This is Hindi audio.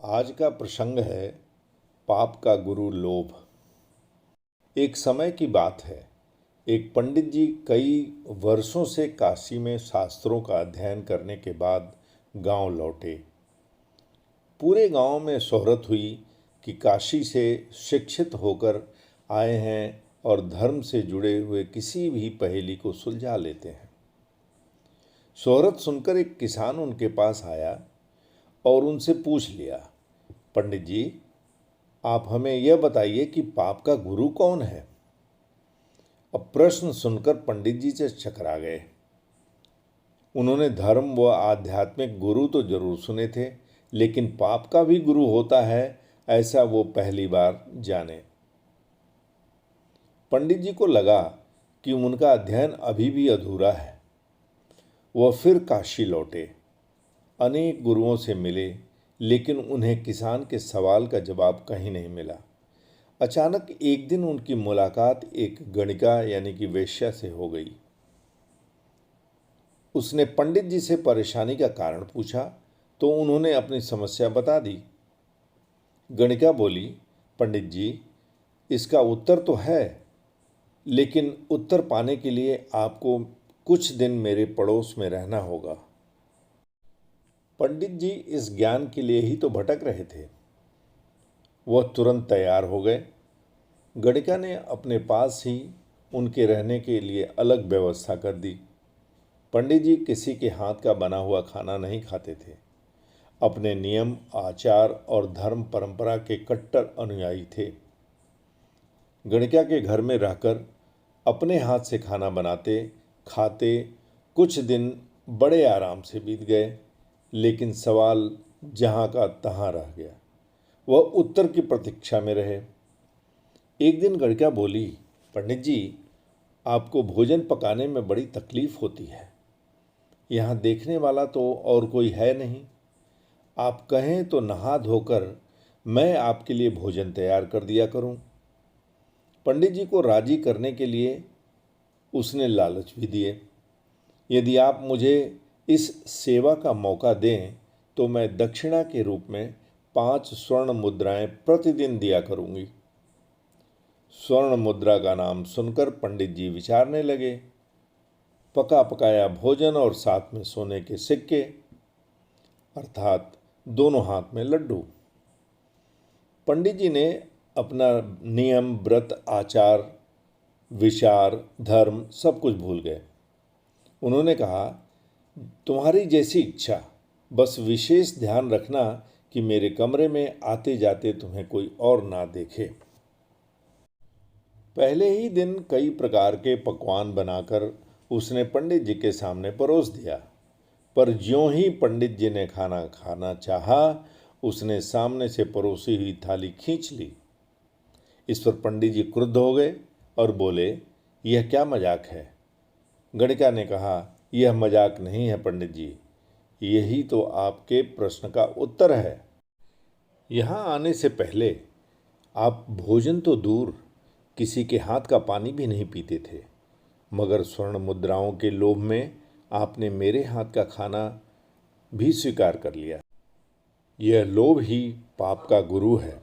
आज का प्रसंग है पाप का गुरु लोभ। एक समय की बात है। एक पंडित जी कई वर्षों से काशी में शास्त्रों का अध्ययन करने के बाद गांव लौटे। पूरे गांव में शोहरत हुई कि काशी से शिक्षित होकर आए हैं और धर्म से जुड़े हुए किसी भी पहेली को सुलझा लेते हैं। शोहरत सुनकर एक किसान उनके पास आया और उनसे पूछ लिया, पंडित जी, आप हमें यह बताइए कि पाप का गुरु कौन है। अब प्रश्न सुनकर पंडित जी से चकरा गए। उन्होंने धर्म व आध्यात्मिक गुरु तो जरूर सुने थे, लेकिन पाप का भी गुरु होता है ऐसा वो पहली बार जाने। पंडित जी को लगा कि उनका अध्ययन अभी भी अधूरा है। वह फिर काशी लौटे, अनेक गुरुओं से मिले, लेकिन उन्हें किसान के सवाल का जवाब कहीं नहीं मिला। अचानक एक दिन उनकी मुलाकात एक गणिका यानी कि वेश्या से हो गई। उसने पंडित जी से परेशानी का कारण पूछा तो उन्होंने अपनी समस्या बता दी। गणिका बोली, पंडित जी, इसका उत्तर तो है, लेकिन उत्तर पाने के लिए आपको कुछ दिन मेरे पड़ोस में रहना होगा। पंडित जी इस ज्ञान के लिए ही तो भटक रहे थे। वह तुरंत तैयार हो गए। गणिका ने अपने पास ही उनके रहने के लिए अलग व्यवस्था कर दी। पंडित जी किसी के हाथ का बना हुआ खाना नहीं खाते थे। अपने नियम, आचार और धर्म परंपरा के कट्टर अनुयायी थे। गणिका के घर में रहकर अपने हाथ से खाना बनाते, खाते कुछ दिन बड़े आराम से बीत गए, लेकिन सवाल जहाँ का तहाँ रह गया। वह उत्तर की प्रतीक्षा में रहे। एक दिन गणिका बोली, पंडित जी, आपको भोजन पकाने में बड़ी तकलीफ होती है। यहाँ देखने वाला तो और कोई है नहीं। आप कहें तो नहा धोकर मैं आपके लिए भोजन तैयार कर दिया करूं। पंडित जी को राजी करने के लिए उसने लालच भी दिए। यदि आप मुझे इस सेवा का मौका दें तो मैं दक्षिणा के रूप में 5 स्वर्ण मुद्राएं प्रतिदिन दिया करूंगी। स्वर्ण मुद्रा का नाम सुनकर पंडित जी विचारने लगे। पका पकाया भोजन और साथ में सोने के सिक्के, अर्थात दोनों हाथ में लड्डू। पंडित जी ने अपना नियम, व्रत, आचार, विचार, धर्म सब कुछ भूल गए। उन्होंने कहा, तुम्हारी जैसी इच्छा, बस विशेष ध्यान रखना कि मेरे कमरे में आते जाते तुम्हें कोई और ना देखे। पहले ही दिन कई प्रकार के पकवान बनाकर उसने पंडित जी के सामने परोस दिया, पर ज्यों ही पंडित जी ने खाना खाना चाहा, उसने सामने से परोसी हुई थाली खींच ली। इस पर पंडित जी क्रुद्ध हो गए और बोले, यह क्या मजाक है। गणिका ने कहा, यह मजाक नहीं है पंडित जी, यही तो आपके प्रश्न का उत्तर है। यहाँ आने से पहले आप भोजन तो दूर, किसी के हाथ का पानी भी नहीं पीते थे, मगर स्वर्ण मुद्राओं के लोभ में आपने मेरे हाथ का खाना भी स्वीकार कर लिया। यह लोभ ही पाप का गुरु है।